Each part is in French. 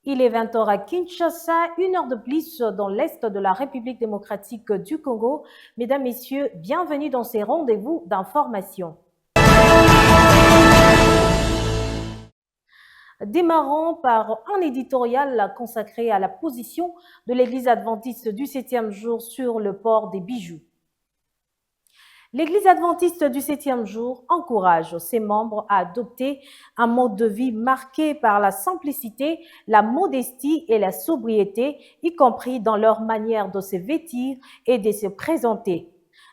Il est 20h à Kinshasa, 1 heure de plus dans l'Est de la République démocratique du Congo. Mesdames, Messieurs, bienvenue dans ces rendez-vous d'information. Démarrons par un éditorial consacré à la position de l'Église adventiste du 7e jour sur le port des bijoux. L'Église adventiste du 7e jour encourage ses membres à adopter un mode de vie marqué par la simplicité, la modestie et la sobriété, y compris dans leur manière de se vêtir et de se présenter.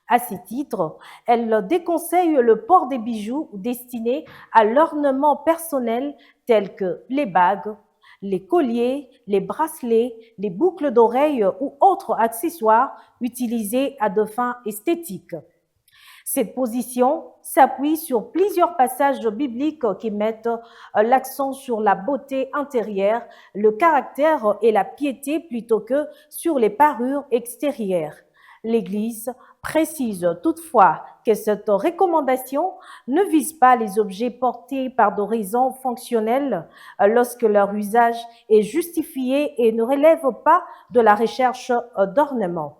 À ce titre, elle déconseille le port des bijoux destinés à l'ornement personnel tels que les bagues, les colliers, les bracelets, les boucles d'oreilles ou autres accessoires utilisés à des fins esthétiques. Cette position s'appuie sur plusieurs passages bibliques qui mettent l'accent sur la beauté intérieure, le caractère et la piété plutôt que sur les parures extérieures. L'Église précise toutefois que cette recommandation ne vise pas les objets portés par des raisons fonctionnelles lorsque leur usage est justifié et ne relève pas de la recherche d'ornement.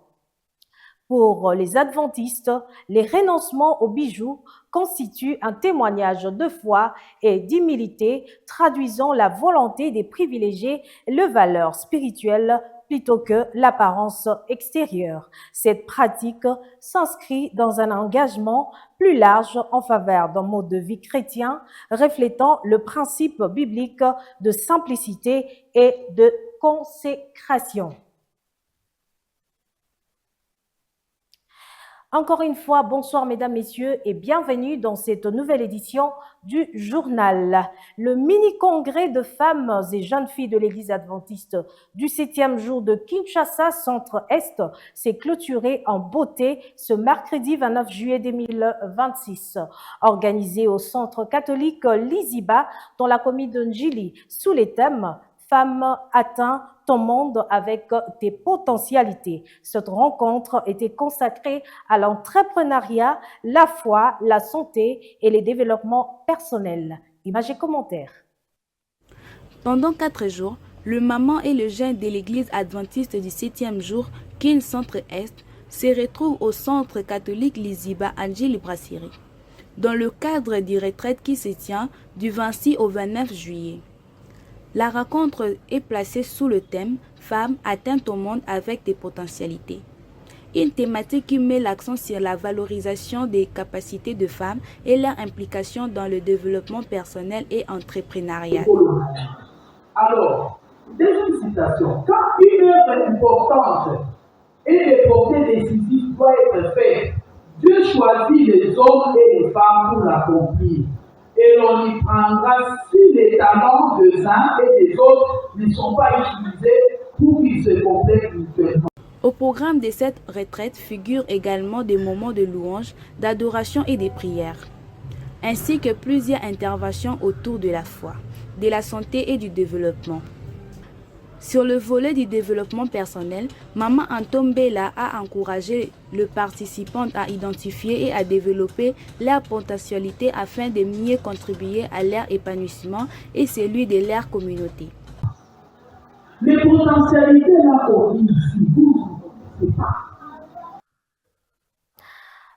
Pour les adventistes, les renoncements aux bijoux constituent un témoignage de foi et d'humilité, traduisant la volonté de privilégier les valeurs spirituelles plutôt que l'apparence extérieure. Cette pratique s'inscrit dans un engagement plus large en faveur d'un mode de vie chrétien reflétant le principe biblique de simplicité et de consécration. Encore une fois, bonsoir mesdames, messieurs et bienvenue dans cette nouvelle édition du journal. Le mini-congrès de femmes et jeunes filles de l'Église adventiste du 7e jour de Kinshasa, centre-est, s'est clôturé en beauté ce mercredi 29 juillet 2026. Organisé au centre catholique Liziba dans la commune de Njili sous les thèmes « Femmes atteintes ton monde avec tes potentialités ». Cette rencontre était consacrée à l'entrepreneuriat, la foi, la santé et les développements personnels. Images et commentaires. Pendant 4 jours, le maman et le jeune de l'église adventiste du 7e jour, Kin Centre-Est, se retrouvent au centre catholique Liziba à Njili-Brasserie, dans le cadre du retraite qui se tient du 26 au 29 juillet. La rencontre est placée sous le thème « Femmes atteintes au monde avec des potentialités ». Une thématique qui met l'accent sur la valorisation des capacités de femmes et leur implication dans le développement personnel et entrepreneurial. Alors, deuxième citation, quand une œuvre importante et de portée décisive doit être faite, Dieu choisit les hommes et les femmes pour l'accomplir. Et l'on y prendra si les talents des uns et des autres ne sont pas utilisés pour qu'ils se complètent mutuellement. Au programme de cette retraite figurent également des moments de louange, d'adoration et de prières, ainsi que plusieurs interventions autour de la foi, de la santé et du développement. Sur le volet du développement personnel, Maman Antombela a encouragé les participants à identifier et à développer leur potentialité afin de mieux contribuer à leur épanouissement et celui de leur communauté. Les potentialités là ici, vous ne connaissez pas.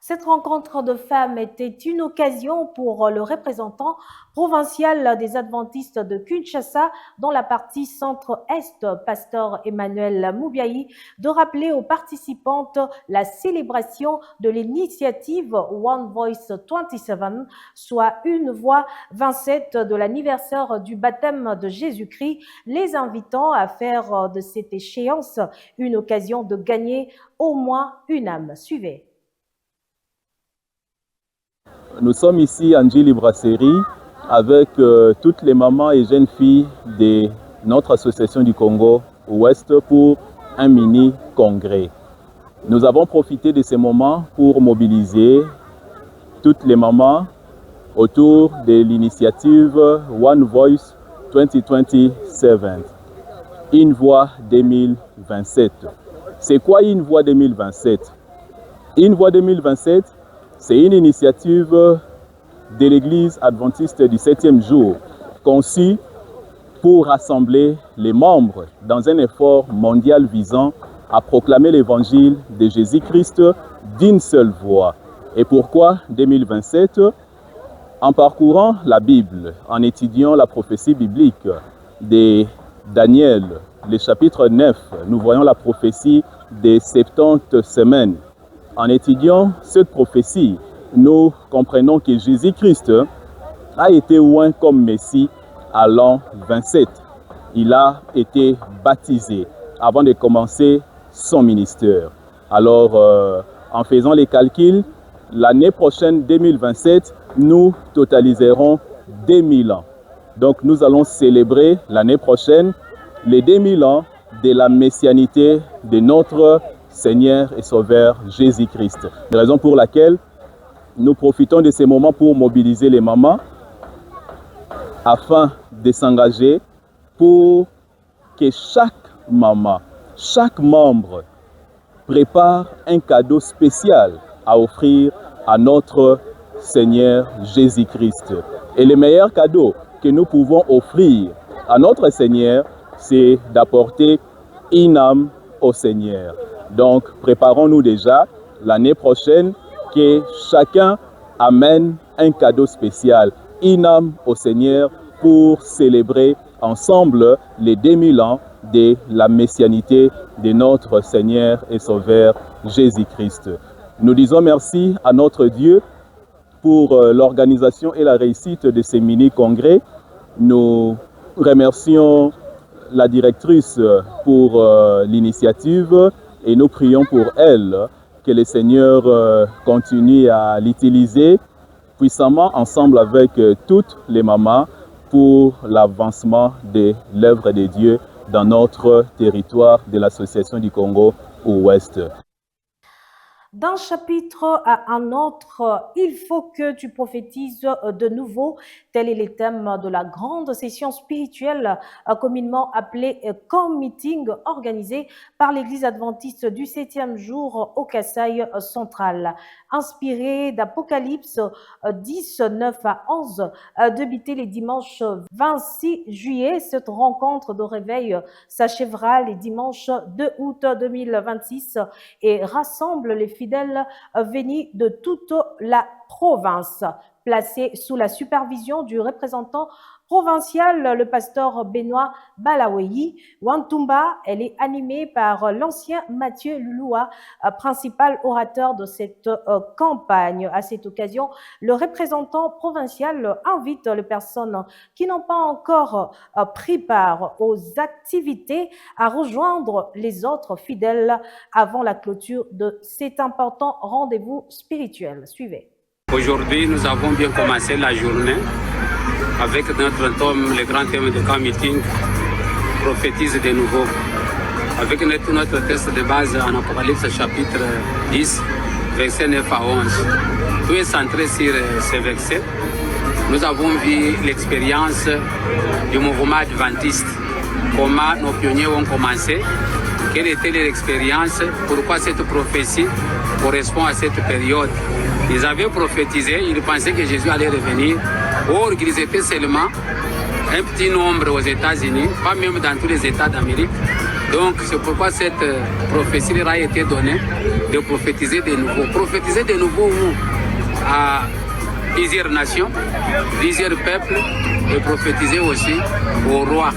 Cette rencontre de femmes était une occasion pour le représentant provincial des adventistes de Kinshasa, dans la partie centre-est, pasteur Emmanuel Moubiaï, de rappeler aux participantes la célébration de l'initiative One Voice 27, soit une voix 27 de l'anniversaire du baptême de Jésus-Christ, les invitant à faire de cette échéance une occasion de gagner au moins une âme. Suivez. Nous sommes ici à Njili-Brasserie avec toutes les mamans et jeunes filles de notre association du Congo Ouest pour un mini-congrès. Nous avons profité de ces moments pour mobiliser toutes les mamans autour de l'initiative One Voice 2027, Une Voix 2027. C'est quoi Une Voix 2027? Une Voix 2027, c'est une initiative de l'Église adventiste du 7e jour, conçue pour rassembler les membres dans un effort mondial visant à proclamer l'évangile de Jésus-Christ d'une seule voix. Et pourquoi 2027? En parcourant la Bible, en étudiant la prophétie biblique de Daniel, le chapitre 9, nous voyons la prophétie des 70 semaines. En étudiant cette prophétie, nous comprenons que Jésus-Christ a été oint comme Messie à l'an 27. Il a été baptisé avant de commencer son ministère. Alors, en faisant les calculs, l'année prochaine, 2027, nous totaliserons 2000 ans. Donc, nous allons célébrer l'année prochaine les 2000 ans de la messianité de notre Seigneur et Sauveur Jésus-Christ. Raison pour laquelle nous profitons de ces moments pour mobiliser les mamans afin de s'engager pour que chaque maman, chaque membre prépare un cadeau spécial à offrir à notre Seigneur Jésus-Christ. Et le meilleur cadeau que nous pouvons offrir à notre Seigneur, c'est d'apporter une âme au Seigneur. Donc, préparons-nous déjà l'année prochaine que chacun amène un cadeau spécial, une âme au Seigneur pour célébrer ensemble les 2000 ans de la messianité de notre Seigneur et Sauveur Jésus-Christ. Nous disons merci à notre Dieu pour l'organisation et la réussite de ces mini-congrès. Nous remercions la directrice pour l'initiative et nous prions pour elle, que le Seigneur continue à l'utiliser puissamment ensemble avec toutes les mamans pour l'avancement de l'œuvre de Dieu dans notre territoire de l'Association du Congo-Ouest. D'un chapitre à un autre, il faut que tu prophétises de nouveau. Tel est le thème de la grande session spirituelle communément appelée Camp Meeting, organisée par l'Église adventiste du 7e jour au Kasaï central. Inspirée d'Apocalypse 10, 9 à 11, débuté les dimanches 26 juillet, cette rencontre de réveil s'achèvera les dimanches 2 août 2026 et rassemble les fidèles venus de toute la province. Placé sous la supervision du représentant provincial, le pasteur Benoît Balaweyi Wantumba, elle est animée par l'ancien Mathieu Lulua, principal orateur de cette campagne. À cette occasion, le représentant provincial invite les personnes qui n'ont pas encore pris part aux activités à rejoindre les autres fidèles avant la clôture de cet important rendez-vous spirituel. Suivez. Aujourd'hui, nous avons bien commencé la journée avec notre tome, le grand thème de Camp Meeting, prophétise de nouveau. Avec notre texte de base en Apocalypse chapitre 10, versets 9 à 11. Tout est centré sur ces versets. Nous avons vu l'expérience du mouvement adventiste, comment nos pionniers ont commencé, quelle était leur expérience, pourquoi cette prophétie correspond à cette période. Ils avaient prophétisé, ils pensaient que Jésus allait revenir. Or, ils étaient seulement un petit nombre aux États-Unis, pas même dans tous les États d'Amérique. Donc, c'est pourquoi cette prophétie leur a été donnée de prophétiser de nouveau. Prophétiser de nouveau à plusieurs nations, plusieurs peuples, et prophétiser aussi aux rois.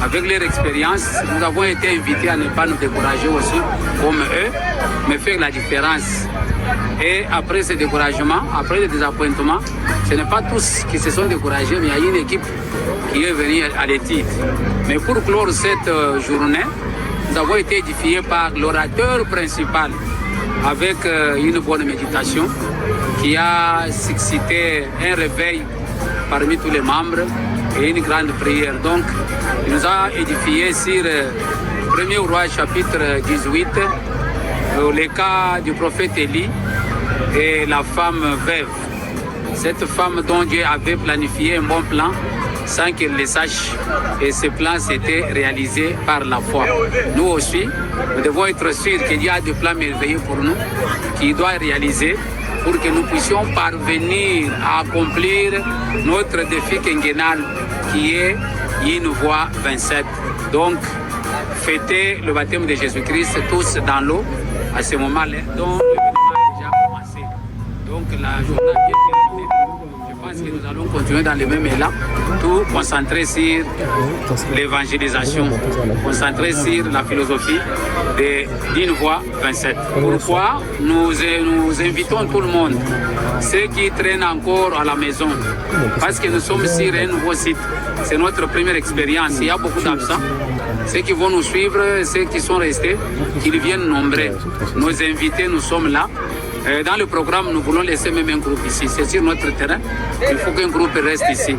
Avec leur expérience, nous avons été invités à ne pas nous décourager aussi, comme eux, mais faire la différence. Et après ce découragement, après le désappointement, ce n'est pas tous qui se sont découragés, mais il y a une équipe qui est venue à l'étude. Mais pour clore cette journée, nous avons été édifiés par l'orateur principal avec une bonne méditation qui a suscité un réveil parmi tous les membres et une grande prière. Donc, il nous a édifiés sur 1er Roi chapitre 18, le cas du prophète Élie et la femme veuve. Cette femme dont Dieu avait planifié un bon plan sans qu'elle le sache. Et ce plan s'était réalisé par la foi. Nous aussi, nous devons être sûrs qu'il y a des plans merveilleux pour nous qui doivent réaliser pour que nous puissions parvenir à accomplir notre défi quinquennal qui est Une Voie 27. Donc, fêter le baptême de Jésus-Christ tous dans l'eau à ce moment-là. Donc, l'événement a déjà commencé. Donc, la journée a bien terminé. Je pense que nous allons continuer dans le même élan, tout concentré sur l'évangélisation, concentré sur la philosophie d'une Voie 27. Pourquoi nous invitons tout le monde, ceux qui traînent encore à la maison, parce que nous sommes sur un nouveau site. C'est notre première expérience. Il y a beaucoup d'absents. Ceux qui vont nous suivre, ceux qui sont restés, qu'ils viennent nombreux. Nos invités, nous sommes là. Dans le programme, nous voulons laisser même un groupe ici. C'est sur notre terrain. Il faut qu'un groupe reste ici.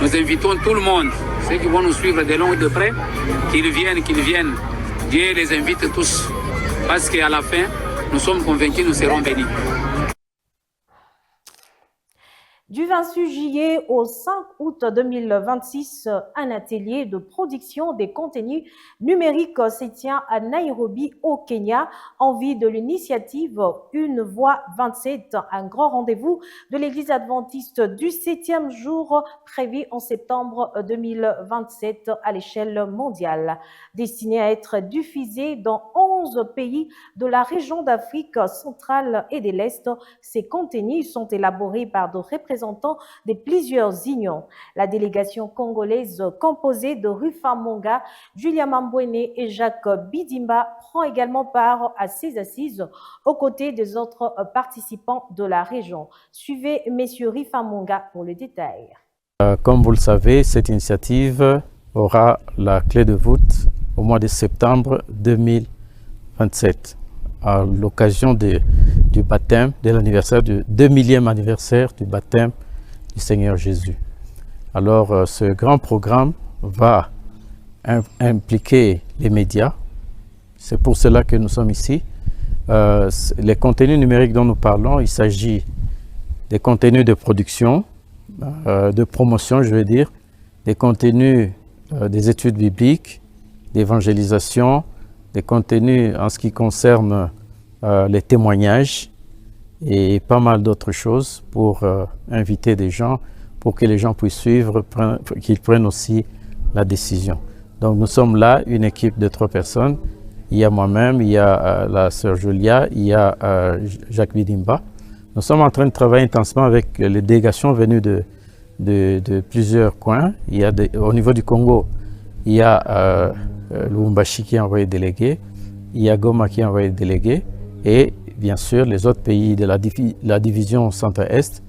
Nous invitons tout le monde, ceux qui vont nous suivre de loin et de près, qu'ils viennent. Dieu les invite tous. Parce qu'à la fin, nous sommes convaincus, nous serons bénis. Du 26 juillet au 5 août 2026, un atelier de production des contenus numériques se tient à Nairobi, au Kenya, en vue de l'initiative Une Voie 27, un grand rendez-vous de l'Église adventiste du 7e jour prévu en septembre 2027 à l'échelle mondiale. Destiné à être diffusé dans 11 pays de la région d'Afrique centrale et de l'Est, ces contenus sont élaborés par de représentants de plusieurs unions. La délégation congolaise composée de Rufa Monga, Julia Mambwene et Jacques Bidimba prend également part à ces assises aux côtés des autres participants de la région. Suivez messieurs Rufa Monga pour le détail. Comme vous le savez, cette initiative aura la clé de voûte au mois de septembre 2027 à l'occasion du baptême, de l'anniversaire du 2000e anniversaire du baptême du Seigneur Jésus. Alors, ce grand programme va impliquer les médias. C'est pour cela que nous sommes ici. Les contenus numériques dont nous parlons, il s'agit des contenus de production, de promotion, je veux dire, des contenus des études bibliques, d'évangélisation, des contenus en ce qui concerne les témoignages et pas mal d'autres choses pour inviter des gens, pour que les gens puissent suivre, qu'ils prennent aussi la décision. Donc nous sommes là, une équipe de 3 personnes. Il y a moi-même, il y a la sœur Julia, il y a Jacques Bidimba. Nous sommes en train de travailler intensément avec les délégations venues de plusieurs coins. Il y a au niveau du Congo, il y a Lubumbashi qui a envoyé délégué, il y a Goma qui a envoyé délégué, et bien sûr les autres pays de la division centre-est,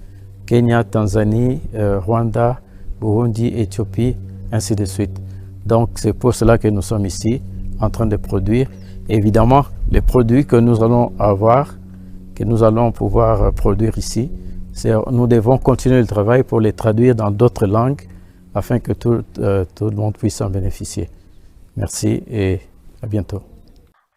Kenya, Tanzanie, Rwanda, Burundi, Éthiopie, ainsi de suite. Donc c'est pour cela que nous sommes ici en train de produire. Évidemment, les produits que nous allons avoir, que nous allons pouvoir produire ici, nous devons continuer le travail pour les traduire dans d'autres langues afin que tout le monde puisse en bénéficier. Merci et à bientôt.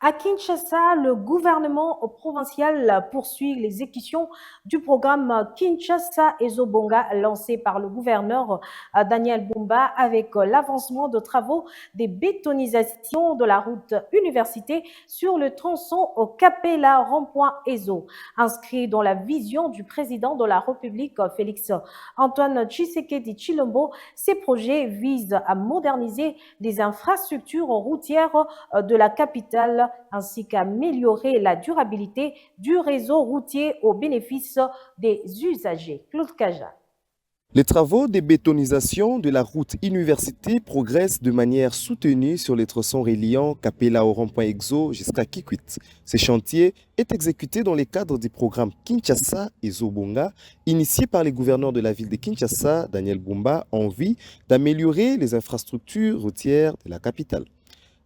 À Kinshasa, le gouvernement provincial poursuit l'exécution du programme Kinshasa Ezobonga lancé par le gouverneur Daniel Bumba avec l'avancement de travaux de bétonisation de la route université sur le tronçon au Kapela rond-point Ezo. Inscrit dans la vision du président de la République Félix Antoine Tshisekedi Tshilombo, ces projets visent à moderniser les infrastructures routières de la capitale ainsi qu'à améliorer la durabilité du réseau routier au bénéfice des usagers. Claude Kaja. Les travaux de bétonisation de la route université progressent de manière soutenue sur les tronçons reliant Kapela au rond-point Exo jusqu'à Kikwit. Ce chantier est exécuté dans le cadre du programme Kinshasa Ezobonga, initié par les gouverneurs de la ville de Kinshasa, Daniel Bumba, en vue d'améliorer les infrastructures routières de la capitale.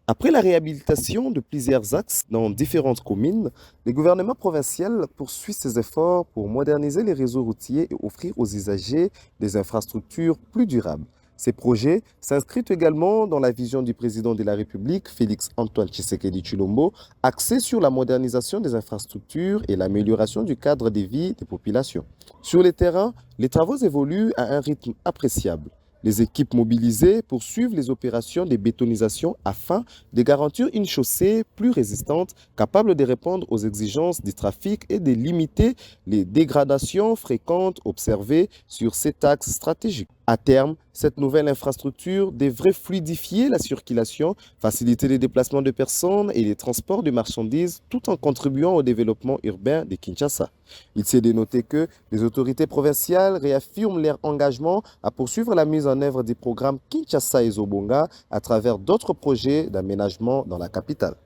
Après la réhabilitation de plusieurs axes dans différentes communes, le gouvernement provincial poursuit ses efforts pour moderniser les réseaux routiers et offrir aux usagers des infrastructures plus durables. Ces projets s'inscrivent également dans la vision du président de la République, Félix Antoine Tshisekedi Tshilombo, axée sur la modernisation des infrastructures et l'amélioration du cadre de vie des populations. Sur le terrain, les travaux évoluent à un rythme appréciable. Les équipes mobilisées poursuivent les opérations de bétonisation afin de garantir une chaussée plus résistante, capable de répondre aux exigences du trafic et de limiter les dégradations fréquentes observées sur cet axe stratégique. À terme, cette nouvelle infrastructure devrait fluidifier la circulation, faciliter les déplacements de personnes et les transports de marchandises tout en contribuant au développement urbain de Kinshasa. Il s'est dénoté que les autorités provinciales réaffirment leur engagement à poursuivre la mise en œuvre des programmes Kinshasa et Zobonga à travers d'autres projets d'aménagement dans la capitale.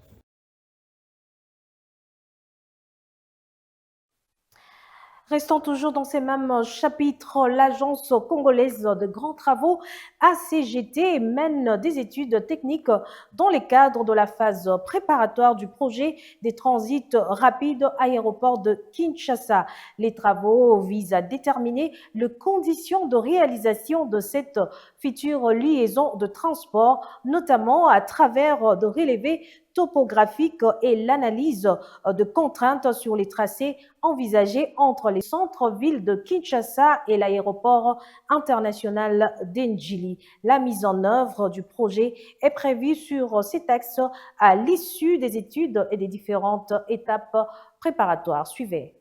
Restons toujours dans ces mêmes chapitres. L'Agence congolaise de grands travaux, ACGT, mène des études techniques dans le cadre de la phase préparatoire du projet des transits rapides aéroport de Kinshasa. Les travaux visent à déterminer les conditions de réalisation de cette future liaison de transport, notamment à travers de relevés topographique et l'analyse de contraintes sur les tracés envisagés entre les centres-villes de Kinshasa et l'aéroport international d'Ndjili. La mise en œuvre du projet est prévue sur cet axe à l'issue des études et des différentes étapes préparatoires. Suivez.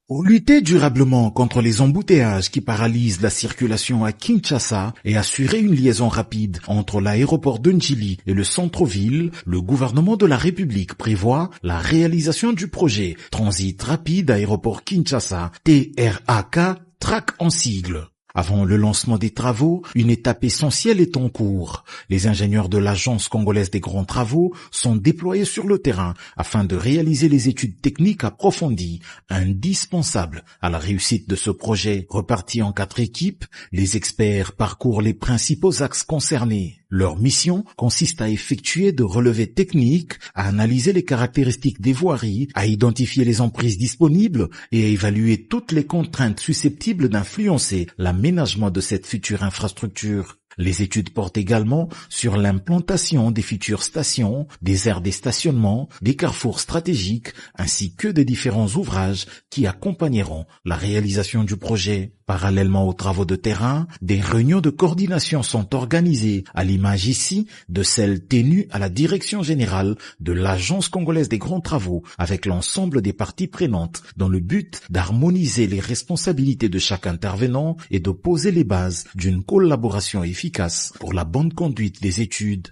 Pour lutter durablement contre les embouteillages qui paralysent la circulation à Kinshasa et assurer une liaison rapide entre l'aéroport de Ndjili et le centre-ville, le gouvernement de la République prévoit la réalisation du projet Transit rapide aéroport Kinshasa, TRAK, TRAK en sigle. Avant le lancement des travaux, une étape essentielle est en cours. Les ingénieurs de l'Agence congolaise des grands travaux sont déployés sur le terrain afin de réaliser les études techniques approfondies, indispensables à la réussite de ce projet. Repartis en 4 équipes, les experts parcourent les principaux axes concernés. Leur mission consiste à effectuer de relevés techniques, à analyser les caractéristiques des voiries, à identifier les emprises disponibles et à évaluer toutes les contraintes susceptibles d'influencer l'aménagement de cette future infrastructure. Les études portent également sur l'implantation des futures stations, des aires de stationnement, des carrefours stratégiques, ainsi que des différents ouvrages qui accompagneront la réalisation du projet. Parallèlement aux travaux de terrain, des réunions de coordination sont organisées, à l'image ici de celles tenues à la direction générale de l'Agence congolaise des grands travaux avec l'ensemble des parties prenantes dans le but d'harmoniser les responsabilités de chaque intervenant et de poser les bases d'une collaboration efficace pour la bonne conduite des études.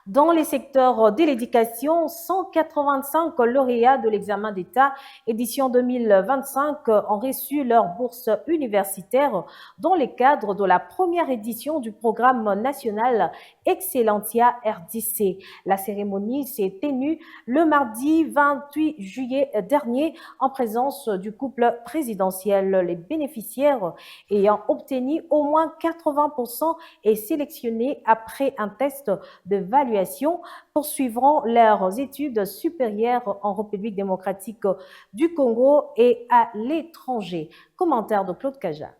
Dans les secteurs de l'éducation, 185 lauréats de l'examen d'État édition 2025 ont reçu leur bourse universitaire dans le cadre de la première édition du programme national Excellentia RDC. La cérémonie s'est tenue le mardi 28 juillet dernier en présence du couple présidentiel. Les bénéficiaires ayant obtenu au moins 80% et sélectionnés après un test de validation poursuivront leurs études supérieures en République démocratique du Congo et à l'étranger. Commentaire de Claude Kaja.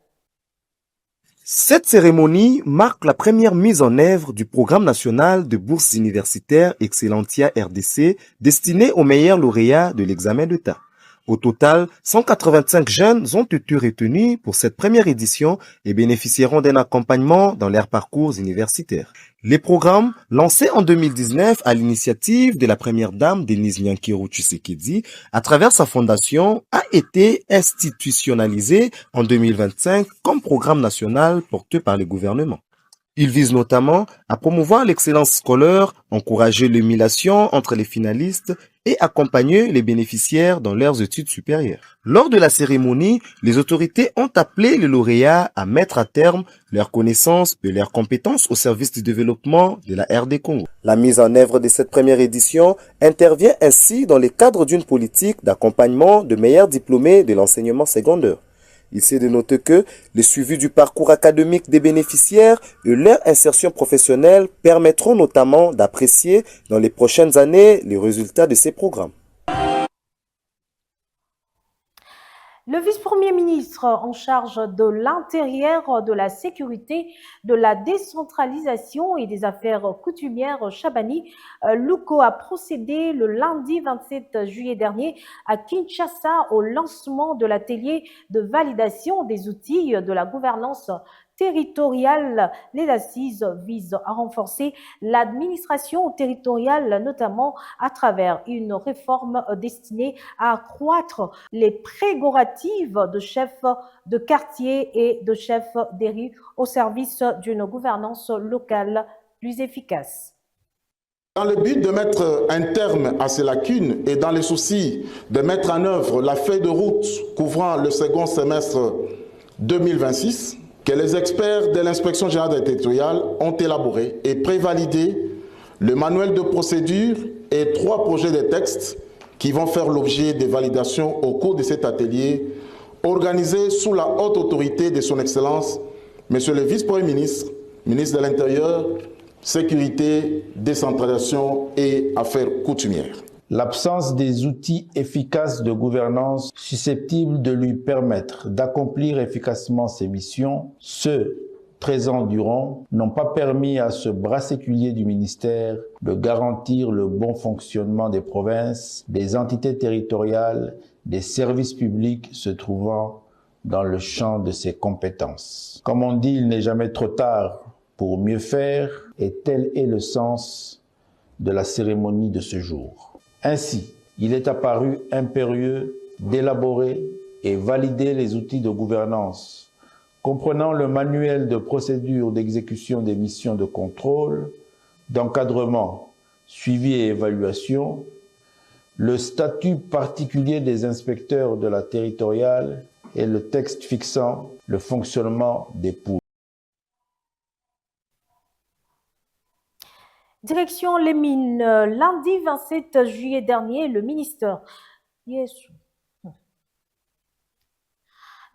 Cette cérémonie marque la première mise en œuvre du programme national de bourses universitaires Excellentia RDC destiné aux meilleurs lauréats de l'examen d'État. Au total, 185 jeunes ont été retenus pour cette première édition et bénéficieront d'un accompagnement dans leur parcours universitaire. Les programmes, lancés en 2019 à l'initiative de la première dame Denise Nyankiro Tshisekedi à travers sa fondation, a été institutionnalisé en 2025 comme programme national porté par le gouvernement. Il vise notamment à promouvoir l'excellence scolaire, encourager l'émulation entre les finalistes et accompagner les bénéficiaires dans leurs études supérieures. Lors de la cérémonie, les autorités ont appelé les lauréats à mettre à terme leurs connaissances et leurs compétences au service du développement de la RD Congo. La mise en œuvre de cette première édition intervient ainsi dans le cadre d'une politique d'accompagnement de meilleurs diplômés de l'enseignement secondaire. Il s'est de noter que le suivi du parcours académique des bénéficiaires et leur insertion professionnelle permettront notamment d'apprécier dans les prochaines années les résultats de ces programmes. Le vice-premier ministre en charge de l'intérieur, de la sécurité, de la décentralisation et des affaires coutumières, Chabani Louko, a procédé le lundi 27 juillet dernier à Kinshasa au lancement de l'atelier de validation des outils de la gouvernance territoriale. Les assises visent à renforcer l'administration territoriale, notamment à travers une réforme destinée à accroître les prérogatives de chefs de quartier et de chefs des rues au service d'une gouvernance locale plus efficace. Dans le but de mettre un terme à ces lacunes et dans le souci de mettre en œuvre la feuille de route couvrant le second semestre 2026, que les experts de l'Inspection générale territoriale ont élaboré et prévalidé le manuel de procédure et 3 projets de textes qui vont faire l'objet de validations au cours de cet atelier organisé sous la haute autorité de son Excellence, Monsieur le Vice-Premier ministre, ministre de l'Intérieur, Sécurité, décentralisation et affaires coutumières. L'absence des outils efficaces de gouvernance susceptibles de lui permettre d'accomplir efficacement ses missions, ce 13 ans durant, n'ont pas permis à ce bras séculier du ministère de garantir le bon fonctionnement des provinces, des entités territoriales, des services publics se trouvant dans le champ de ses compétences. Comme on dit, il n'est jamais trop tard pour mieux faire, et tel est le sens de la cérémonie de ce jour. Ainsi, il est apparu impérieux d'élaborer et valider les outils de gouvernance, comprenant le manuel de procédure d'exécution des missions de contrôle, d'encadrement, suivi et évaluation, le statut particulier des inspecteurs de la territoriale et le texte fixant le fonctionnement des poules. Direction les mines. Lundi 27 juillet dernier, le ministère...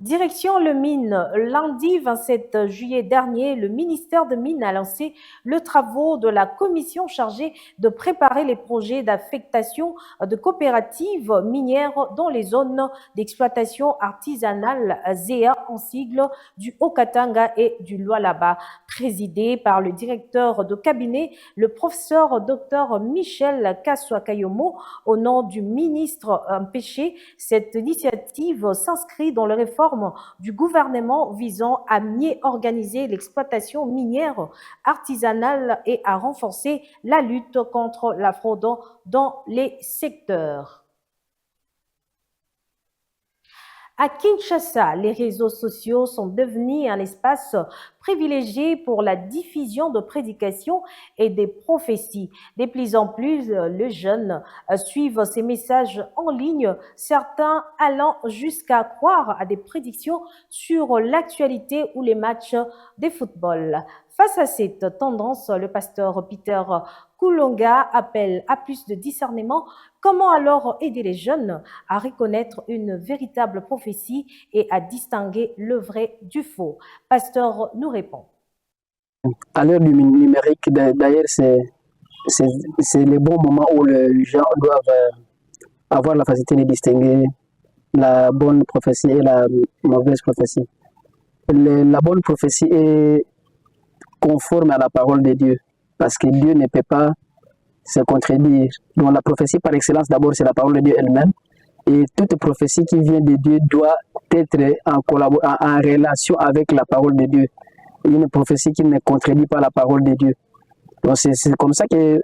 Direction le mine. Lundi 27 juillet dernier, le ministère de Mines a lancé le travaux de la commission chargée de préparer les projets d'affectation de coopératives minières dans les zones d'exploitation artisanale ZEA en sigle du Haut-Katanga et du Lualaba, présidé par le directeur de cabinet, le professeur Dr Michel Kaswakayomo, au nom du ministre empêché. Cette initiative s'inscrit dans le réforme du gouvernement visant à mieux organiser l'exploitation minière artisanale et à renforcer la lutte contre la fraude dans les secteurs. À Kinshasa, les réseaux sociaux sont devenus un espace privilégié pour la diffusion de prédications et des prophéties. De plus en plus, les jeunes suivent ces messages en ligne, certains allant jusqu'à croire à des prédictions sur l'actualité ou les matchs de football. Face à cette tendance, le pasteur Peter Koulonga appelle à plus de discernement. Comment alors aider les jeunes à reconnaître une véritable prophétie et à distinguer le vrai du faux? Pasteur nous répond. À l'heure du numérique, d'ailleurs, c'est le bon moment où les gens doivent avoir la facilité de distinguer la bonne prophétie et la mauvaise prophétie. La bonne prophétie est conforme à la parole de Dieu, parce que Dieu ne peut pas se contredire. Donc la prophétie par excellence, d'abord, c'est la parole de Dieu elle-même. Et toute prophétie qui vient de Dieu doit être en relation avec la parole de Dieu. Une prophétie qui ne contredit pas la parole de Dieu. Donc c'est comme ça que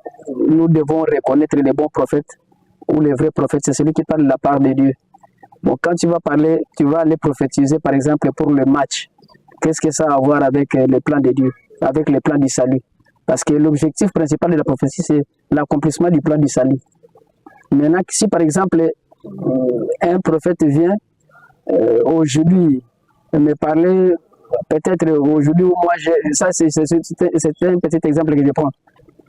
nous devons reconnaître les bons prophètes ou les vrais prophètes. C'est celui qui parle de la part de Dieu. Bon, quand tu vas parler, tu vas aller prophétiser par exemple pour le match. Qu'est-ce que ça a à voir avec le plan de Dieu, avec le plan du salut? Parce que l'objectif principal de la prophétie, c'est l'accomplissement du plan du salut. Maintenant, si par exemple, un prophète vient aujourd'hui me parler, peut-être aujourd'hui, moi, ça c'est un petit exemple que je prends.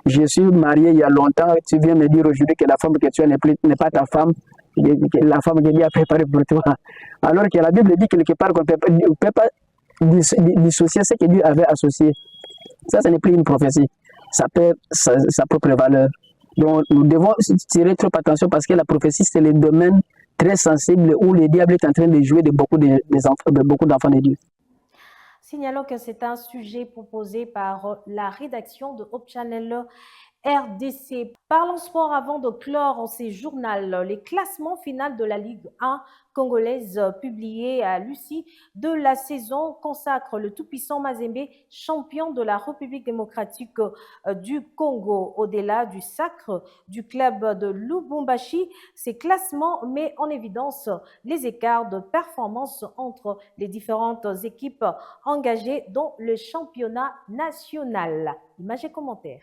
Je suis marié il y a longtemps, tu viens me dire aujourd'hui que la femme que tu as n'est pas ta femme, la femme que Dieu a préparée pour toi. Alors que la Bible dit quelque part qu'on ne peut pas dissocier ce que Dieu avait associé. Ça, ce n'est plus une prophétie. Ça perd sa propre valeur. Donc, nous devons tirer trop attention parce que la prophétie, c'est le domaine très sensible où le diable est en train de jouer de beaucoup d'enfants de Dieu. Signalons que c'est un sujet proposé par la rédaction de Hope Channel RDC. Parlons sport avant de clore ces journaux. Les classements finaux de la Ligue 1 congolaise publiés à l'UCI de la saison consacrent le tout-puissant Mazembe, champion de la République démocratique du Congo. Au-delà du sacre du club de Lubumbashi, ces classements mettent en évidence les écarts de performance entre les différentes équipes engagées dans le championnat national. Images et commentaires.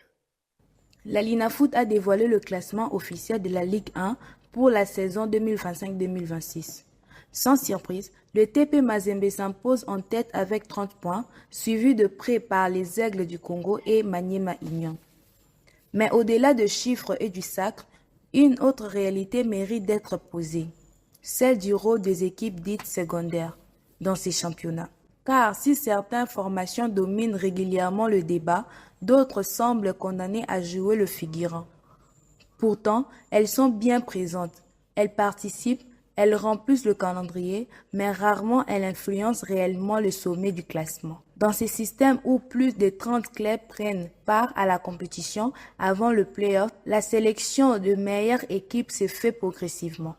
La Linafoot a dévoilé le classement officiel de la Ligue 1 pour la saison 2025-2026. Sans surprise, le TP Mazembe s'impose en tête avec 30 points, suivi de près par les Aigles du Congo et Maniema Union. Mais au-delà de chiffres et du sacre, une autre réalité mérite d'être posée, celle du rôle des équipes dites secondaires dans ces championnats. Car si certaines formations dominent régulièrement le débat, d'autres semblent condamnées à jouer le figurant. Pourtant, elles sont bien présentes. Elles participent, elles remplissent le calendrier, mais rarement elles influencent réellement le sommet du classement. Dans ces systèmes où plus de 30 clubs prennent part à la compétition avant le play-off, la sélection de meilleures équipes se fait progressivement.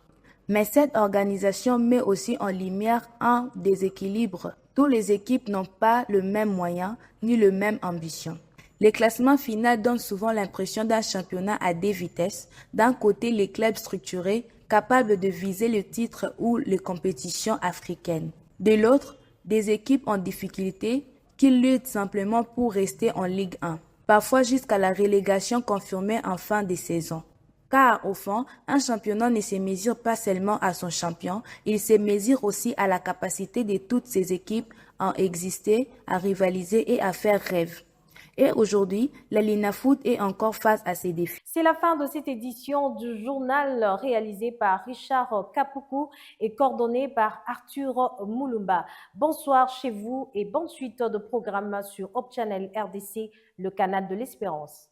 Mais cette organisation met aussi en lumière un déséquilibre. Toutes les équipes n'ont pas le même moyen ni le même ambition. Les classements finaux donnent souvent l'impression d'un championnat à deux vitesses. D'un côté, les clubs structurés, capables de viser le titre ou les compétitions africaines. De l'autre, des équipes en difficulté qui luttent simplement pour rester en Ligue 1, parfois jusqu'à la relégation confirmée en fin de saison. Car, au fond, un championnat ne se mesure pas seulement à son champion, il se mesure aussi à la capacité de toutes ces équipes à exister, à rivaliser et à faire rêve. Et aujourd'hui, la Linafoot est encore face à ces défis. C'est la fin de cette édition du journal réalisé par Richard Kapuku et coordonné par Arthur Moulumba. Bonsoir chez vous et bonne suite de programmes sur Hope Channel RDC, le canal de l'espérance.